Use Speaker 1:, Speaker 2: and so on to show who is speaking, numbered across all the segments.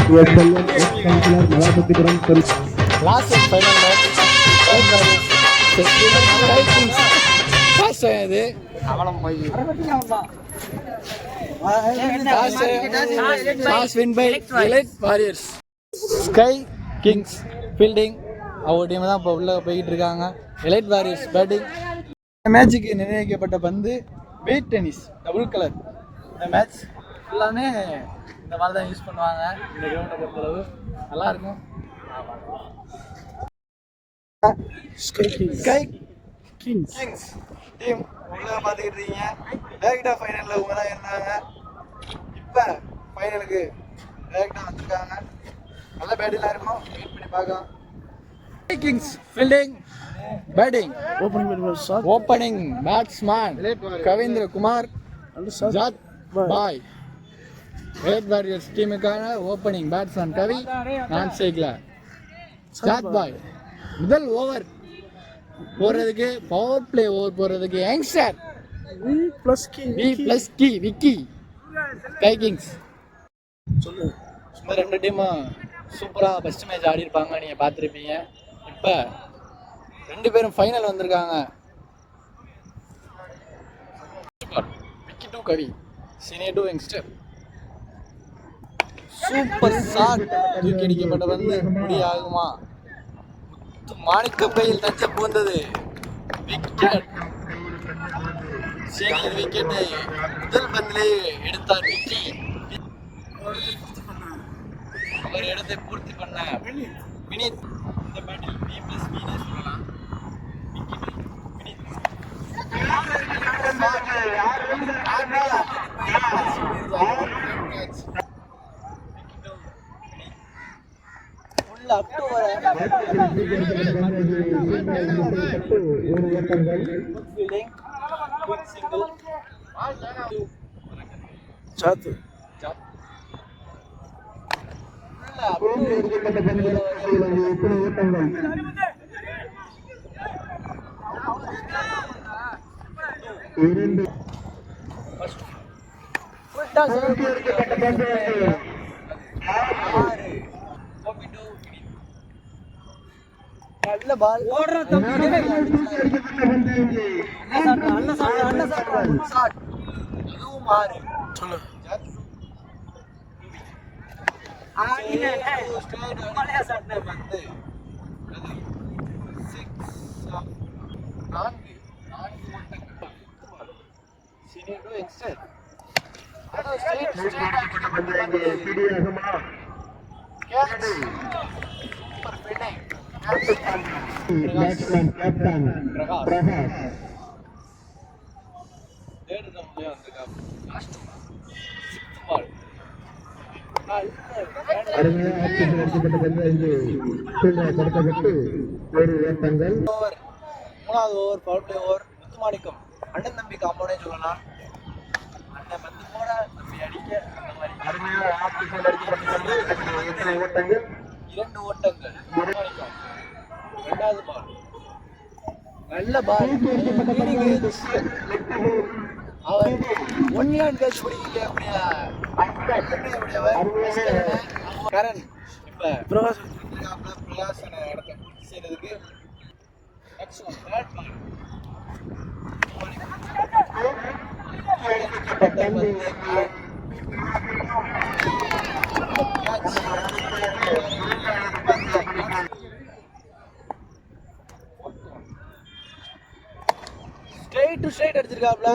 Speaker 1: Last final match இது அவலம் போய் toss win by elite warriors. Sky kings fielding அவங்க டீம் தான் இப்போ உள்ள போய்கிட்டு இருக்காங்க. Elite warriors batting. மேட்சுக்கு நிர்ணயிக்கப்பட்ட பந்து வெயிட் டென்னிஸ் டபுள் கலர். இந்த மேட்ச் எல்லாமே இந்த மாதிரி தான் யூஸ் பண்ணுவாங்க. இந்த கிரவுண்டை பொறுத்தளவு நல்லாயிருக்கும். ஸ்கை கிங்ஸ் டீம் உள்ள பார்த்துக்கிட்டு இருக்கீங்க. டேரக்டாக ஃபைனலில் இவங்க தான் இருந்தாங்க. இப்போ ஃபைனலுக்கு டேரக்டாக வச்சுருக்காங்க. நல்ல பேட்டிங்லாம் இருக்கும். வெயிட் பண்ணி பார்க்கலாம். Sky kings fielding batting. Opening batsman Kavindra Kumar ஜாத் பாய். எலைட் வாரியர்ஸ் டீமுக்கான ஓப்பனிங் பேட்ஸ்மேன் கவி நான் சேக்லா ஜாத் பாய். முதல் ஓவர் போடுறதுக்கு பவர் பிளே ஓவர் போடுறதுக்கு யங்ஸ்டர் வி+கி விக்கி. ஸ்கை கிங்ஸ் சும்மா ரெண்டு டீமும் சூப்பராக ஃபஸ்ட் மேட்ச் ஆடி இருப்பாங்க. நீங்கள் பார்த்துருப்பீங்க. இப்போ ரெண்டு பேரும் ஃபைனல் வந்திருக்காங்க. Vicky to Kavi, senior to youngster. Super shot. தூக்கி அடிக்கப்பட்ட வந்து முடியாகுமா? மாணிக்க பையில் தச்ச பூந்தது. விக்கெட். சீனியர் விக்கெட்டை முதல் பந்திலே எடுத்தார் விக்கி. அவர் இடத்தை பூர்த்தி பண்ண வினித். இந்த பேட்டில் B+V சொல்லலாம். நல்ல பால் ஓடுற தம்பி. நல்ல ஷாட். அதுவும் மாறு சொல்லு. ஆடினே மலையா ஷாட் வந்து அது 6 4 சீனியர் டு யங்ஸ்டர். அது ஸ்ட்ரைட் வந்து பிடியாகுமா? Catch. Super fielding. Batsman captain Prakash. Third ரவுண்ட்ல வந்திருக்காங்க. Last ball. அருமையா ஆக்ஷன் எடுக்கப்பட்ட பந்து இங்கு கீழே தடுக்கப்பட்டு ஒரு ஓட்டங்கள். மூணாவது over power play over. Muthumanickam அண்ணன் தம்பி காம்பவுண்டே சொல்லலாம். அண்ணன் பந்து போட தம்பி அடிக்க அந்த மாதிரி அருமையா ஆக்ஷன் எடுக்கப்பட்ட பந்து எத்தனை ஓட்டங்கள்? 2 ஓட்டங்கள். முத்துமாணிக்கம் ரெண்டாவது பால். நல்ல பால். அவர் 1 ரன் கேட்ச் பிடிக்கல. கரண் இப்ப பிரகாஷ் இடத்தை செய்யறதுக்கு ஸ்ட்ரைட் டு ஸ்ட்ரைட் அடிச்சிருக்காப்ல.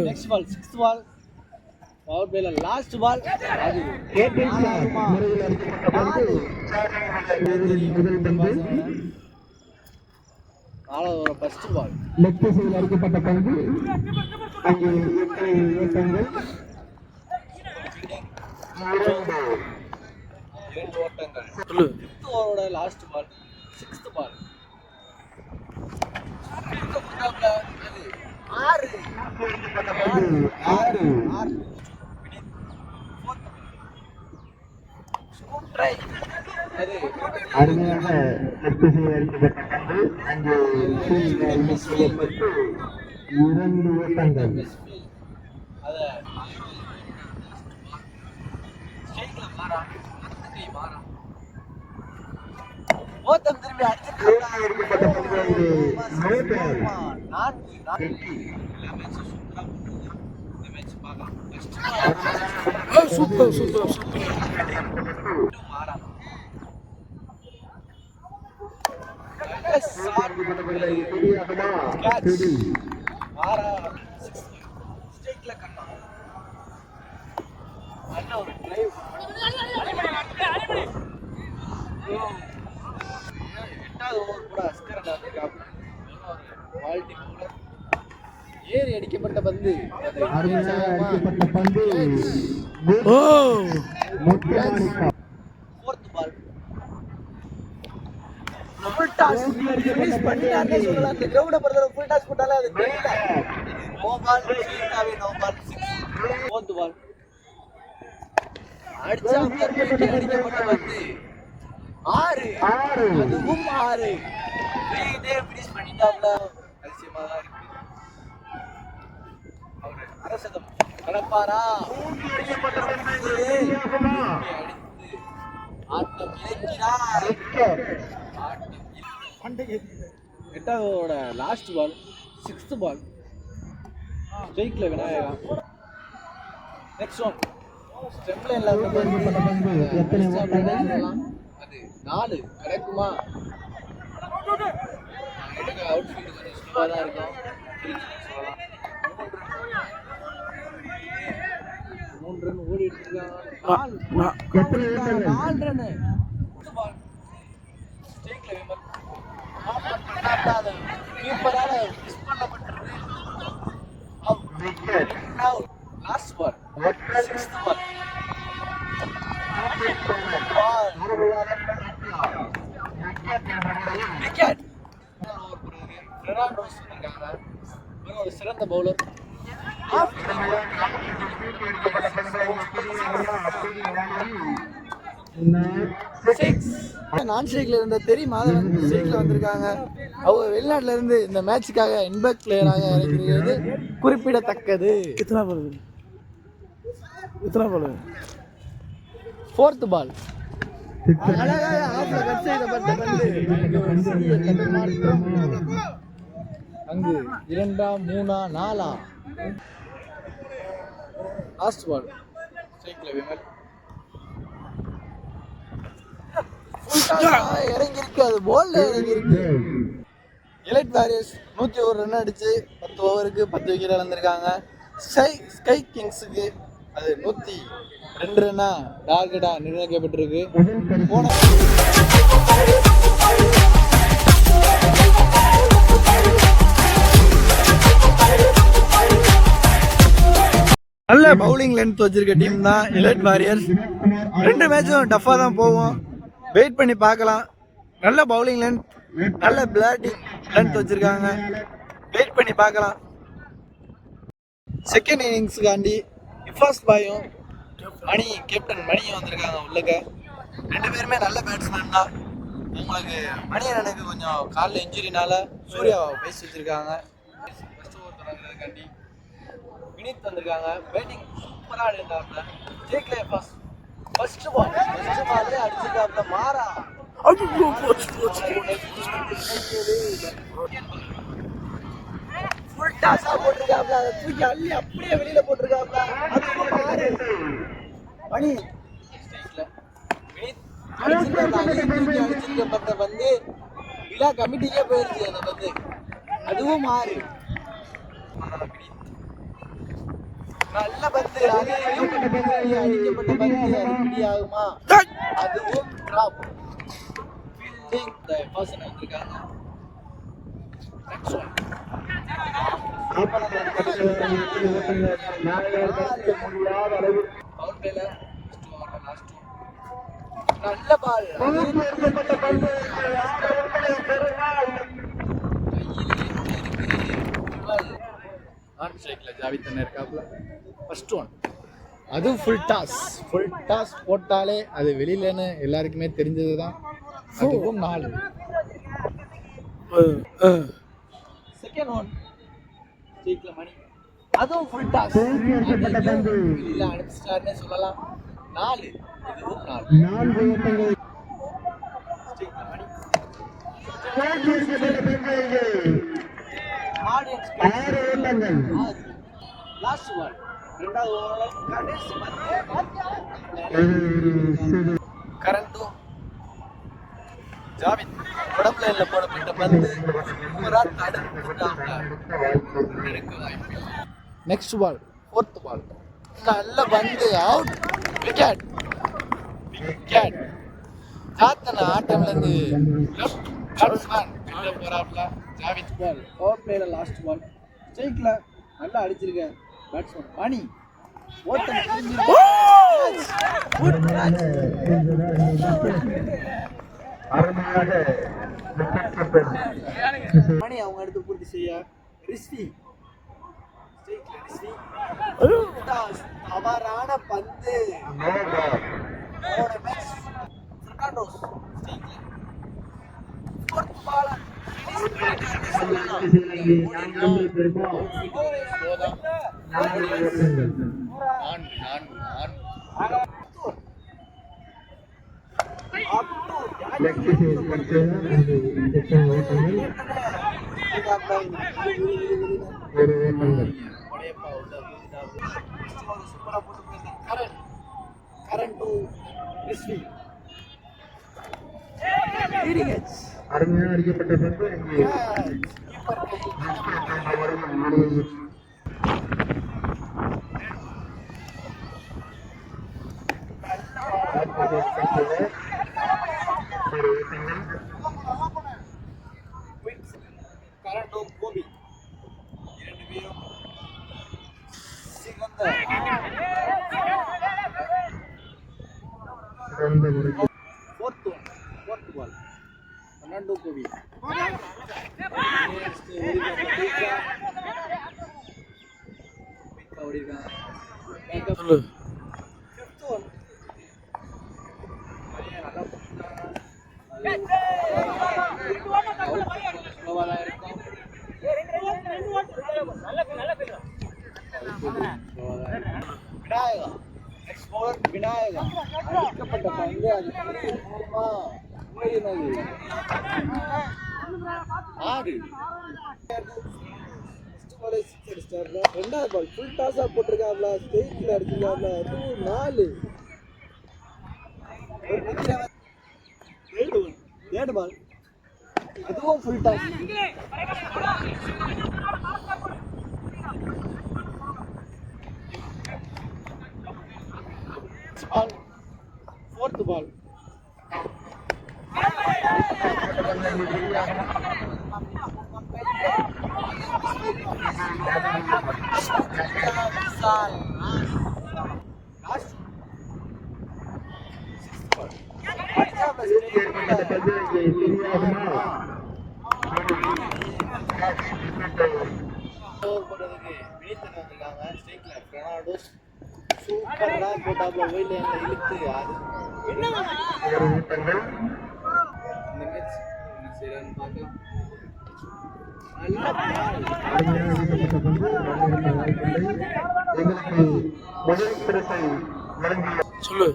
Speaker 1: Next ball 6th ball. Power பிளேல லாஸ்ட் பால். அது நாலாவது ஃபர்ஸ்ட் பால். லெக் பீஸில் அடிக்கப்பட்ட பந்து அங்கே 8 ஓட்டங்கள். 2 ஓட்டங்கள். 5th ஓவரோட லாஸ்ட் பால் 6th பால். அருமையாக அடிக்கப்பட்ட பந்து அங்கே 2 ஓட்டங்கள். ஸ்ட்ரைக்ல மாறா கை மாறா ஓத்தம் திரும்பி அடிச்சிருக்காங்க
Speaker 2: சூப்பர்
Speaker 1: மாறா ஸ்ட்ரைக்ல கண்ணா நல்ல ஒரு டிரைவ் எட்டாவது ஓவர் கூட அஸ்கர் குவாலிட்டி பவுலர் ஏறி அடிக்கப்பட்ட பந்து fourth ball full toss finish பண்ணிட்டானே சொல்லலாம். அந்த கிரவுண்ட பொறுத்தவரை ஃபுல் டாஸ் போட்டாலே அது தெரியல. நோ பால் சீட்டாவே நோ பால். ஃபோர்த் பால் அடிச்சா அடிக்கப்பட்ட பந்து 6 அதுவும் 6 இதே ஃபினிஷ் பண்ணிட்டாப்ல. அதிசயமா தான் இருக்கு. அவரு அரசதம் கடப்பாரா ஆட்டம் இறக்கிறார். எட்டாவோட லாஸ்ட் பால் 6th பால் ஸ்ட்ரைக்ல விநாயகா. நெக்ஸ்ட் ஒன் ஸ்டெப் லைன்ல அது 4 கிடைக்குமா? அவுட் ஃபீல்ட் கொஞ்சம் ஸ்லோவா தான் இருக்கும். 3 ரன் ஓடிட்டு இருக்காங்க. 4 ரன் ஸ்ட்ரைக்ல விமல் கீப்பரால மிஸ் பண்ணப்பட்டது. Last ball 6th ball wicket. Fernandos இருக்காங்க, ஒரு சிறந்த பவுலர். நான் ஸ்ட்ரைக்ல இருந்த தெரி மாதவன் ஸ்ட்ரைக்ல வந்திருக்காங்க. அவங்க வெளிநாட்டுல இருந்து இந்த மேட்சுக்காக இன்பேக்ட் பிளேயராக இறக்கிறது குறிப்பிடத்தக்கது.
Speaker 2: இத்தனை பால்
Speaker 1: 4th பால் அழகாக ஆஃப்ல கட் செய்யப்பட்ட பந்து அங்கு 2 3 4 லாஸ்ட் பால் ஸ்ட்ரைக்ல விமல் இறங்கி இருக்கு. அது பால்ல இறங்கி இருக்கு. எலைட் வாரியர்ஸ் 101 ரன் அடிச்சு 10 ஓவருக்கு 10 விக்கெட் இழந்திருக்காங்க. ஸ்கை கிங்ஸுக்கு அது 102 ரன்னா டார்கெட்டா நிர்ணயிக்கப்பட்டிருக்கு. போன நல்ல பவுலிங் லென்த் வச்சிருக்க டீம் தான் எலைட் வாரியர்ஸ். 2 மேட்சும் டஃபா தான் போகும். வெயிட் பண்ணி பார்க்கலாம். நல்ல பவுலிங் லென்த், நல்ல பேட்டிங் லென்த் வச்சிருக்காங்க. வெயிட் பண்ணி பார்க்கலாம். செகண்ட் இன்னிங்ஸுக்காண்டி இஃபாஸ் பாயும் மணி கேப்டன் மணியும் வந்திருக்காங்க உள்ளக்க. 2 பேருமே நல்ல பேட்ஸ்மேன் தான். உங்களுக்கு மணியனுக்கு கொஞ்சம் காலில் இன்ஜுரினால சூர்யா பேசி வச்சிருக்காங்க. ஃபர்ஸ்ட் ஓவர் தொடங்குறதுக்காண்டி வினித் வந்திருக்காங்க. பேட்டிங் சூப்பராக ஆடிருந்தாப்புல. ஜெயிக்கல ஃபர்ஸ்ட் பால் அடிச்சிருக்காப்புல மாறா ஃபுல் டாஸா போட்டிருக்காப்புல. அதை தூக்கி அள்ளி அப்படியே வெளியில போட்டிருக்காப்புல. மணி ஸ்ட்ரைக்ல வினித் அடிச்சிருக்கப்பட்ட பந்து விழா கமிட்டிக்கே போயிருச்சு. அந்த பந்து அதுவும் 6 நல்ல பந்து அடிக்கப்பட்ட பந்து அது ஆகுமா? அதுவும் டிராப். ஃபீல்டிங் பர்சன் வந்திருக்காங்க. நெக்ஸ்ட் ஒன் பவர் பிளேல லாஸ்ட் நல்ல பால் நான் ஸ்ட்ரைக்ல ஜாவித் அண்ணன் இருக்காப்ல. ஃபர்ஸ்ட் ஒன் அது ஃபுல் டாஸ் போட்டாலே அது வெளியிலன்னு எல்லாருக்குமே தெரிஞ்சது தான். அதுவும் 4. செகண்ட் ஒன் ஸ்ட்ரைக்ல மணி அதுவும் ஃபுல் டாஸ். இல்ல அனுப்பிச்சிட்டாருன்னே சொல்லலாம். 4 இதுவும் 4
Speaker 2: 4 ஓட்டங்கள்
Speaker 1: ஆடியன்ஸ்
Speaker 2: 6 ஓட்டங்கள்
Speaker 1: லாஸ்ட் பால் இரண்டாவது ஓவர் கடைசி கரண்ட் ஜாவித் உடம்புல இல்ல போடப்பட்ட பந்து நெக்ஸ்ட் பால் ஃபோர்த் பால் நல்ல பந்து அவுட் விக்கெட் விக்கெட் ஜாத்தன ஆட்டம்ல இருந்து லெஃப்ட் பேட்ஸ்மேன் கிட்ட போறாப்ல ஜாவித் பால் பவர் பிளேல லாஸ்ட் பால் ஸ்ட்ரைக்ல நல்லா அடிச்சிருக்க பேட்ஸ்மேன் மணி ஓட்டம் மணி அவங்க எடுத்து பூர்த்தி செய்ய ரிஸ்வி தவறான பந்து
Speaker 2: அருமையாக அடிக்கப்பட்ட பந்து
Speaker 1: கோபி இரண்டு பேரும் சிறந்த fourth ball Fernando Kobe Vinayaka அடிக்கப்பட்ட பந்து அது ஆறு ரெண்டாவது பால் ஃபுல் டாஸா போட்டிருக்காப்ல ஸ்டேஜ்ல அடிச்சிருக்காப்ல அதுவும் 4 தேர்ட் பால் அதுவும் ஃபுல் டாஸ் fourth ball போட்டாப்ல ஒயில இழுத்து யாரு இந்த மேட்ச் என்ன செய்யறான்னு பார்க்கலாம்
Speaker 2: சொல்லு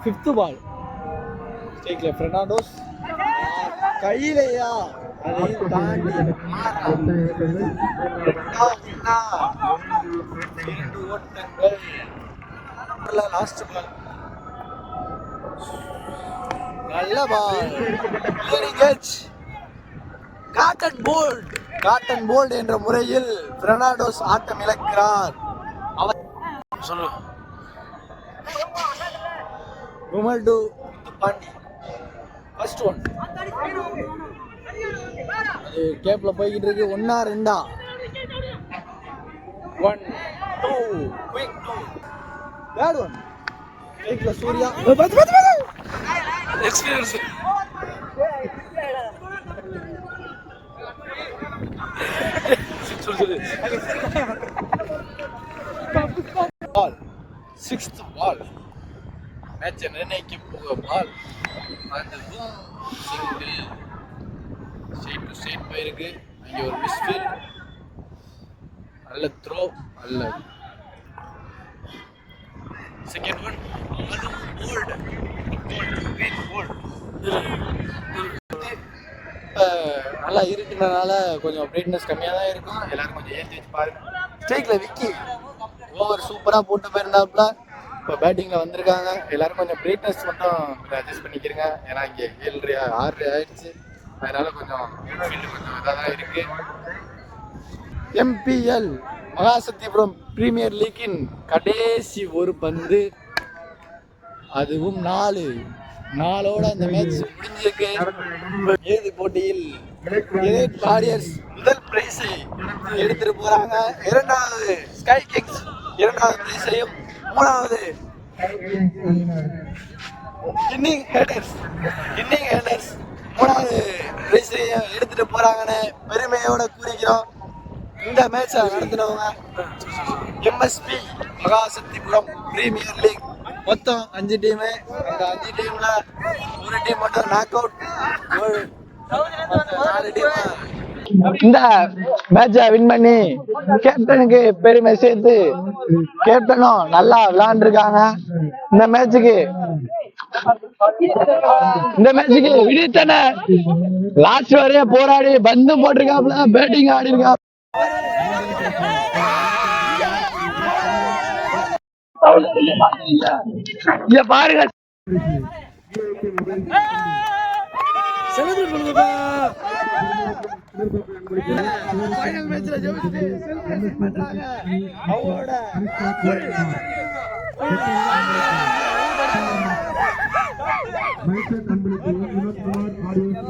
Speaker 1: ஃபிஃப்த் பால் ஸ்டேக்ல பெர்னாண்டோஸ் கையிலையா அதையும் தாண்டி ஓட்டங்கள் லாஸ்ட் பால் நல்ல பால் காட்டன் போல்ட் என்ற முறையில் பெர்னாண்டோஸ் ஆட்டம் இழக்கிறார். அவர்
Speaker 2: சொல்லு
Speaker 1: ரொனால்டோ பாண்டி ஃபர்ஸ்ட் ஒன் அது கேப்ல போய்கிட்டு இருக்கு. 1-2 1 2 குயிக் 2 தேர்ட் ஒன் கேக்ல சூர்யா
Speaker 2: எக்ஸ்பீரியன்ஸ் சொல்லு
Speaker 1: ball sixth ball மேட்சை நிர்ணயிக்க போக பால் அதுவும் சிங்கிள் ஸ்ட்ரெயிட் டு ஸ்ட்ரெயிட் போயிருக்கு. அங்கே ஒரு மிஸ்ஃபீல், நல்ல த்ரோ, நல்ல செகண்ட் ஒன், அதுவும் போல்டு நல்லா இருட்டுனால கொஞ்சம் பிரைட்னஸ் கம்மியாக தான் இருக்கும். எல்லாரும் கொஞ்சம் ஏற்றி வச்சு பாருங்க. ஸ்ட்ரைக்கில் விக்கி ஓவர் சூப்பராக போட்டு போயிருந்தாப்புல. இப்போ பேட்டிங்கில் வந்திருக்காங்க. எல்லாரும் கொஞ்சம் பிரைட்னஸ் மட்டும் அட்ஜஸ்ட் பண்ணிக்கிறங்க. ஏன்னா இங்கே 7:30 6:30 ஆயிடுச்சு. அதனால கொஞ்சம் ஃபீல்டு கொஞ்சம் இதாக தான் இருக்கு. எம்பிஎல் மகாசக்திபுரம் பிரீமியர் லீக்கின் கடைசி ஒரு பந்து, அதுவும் 4 அந்த மேட்ச் முடிஞ்சிருக்கு. இறுதி போட்டியில் எலைட் வாரியர்ஸ் முதல் பிரைஸை எடுத்துட்டு போறாங்க. 2வது ஸ்கை கிங்ஸ் 2வது பிரைஸையும், 3வது இன்னிங் ஹேட்டர்ஸ் 3வது பிரைஸையும் எடுத்துட்டு போறாங்கன்னு பெருமையோட கூறிக்கிறோம். இந்த மேட்சை நடத்தினவங்க எம்எஸ்பி மகாசக்திபுரம் பிரீமியர் லீக். மொத்தம் 5 டீமு. அந்த 5 டீம்ல ஒரு டீம் மட்டும் நாக் அவுட். 4 டீம் இந்த மேட்சை வின் பண்ணி கேப்டனுக்கு பெருமை சேர்த்து கேப்டனும் நல்லா விளையாண்டுருக்காங்க. இந்த மேட்சுக்கு விடுத்தன லாஸ்ட் வரைய போராடி பந்து போட்டிருக்காப்ல, பேட்டிங் ஆடி இருக்கா. பாருங்க செலிப்ரேட் பண்ணுங்கப்பா. ஃபைனல் மேட்ச்ல ஜெயிச்சு செலிப்ரேட் பண்றாங்க. அவரோட
Speaker 2: மைசூர் அன்பளிப்பு வினோத்குமார் ஆடியோ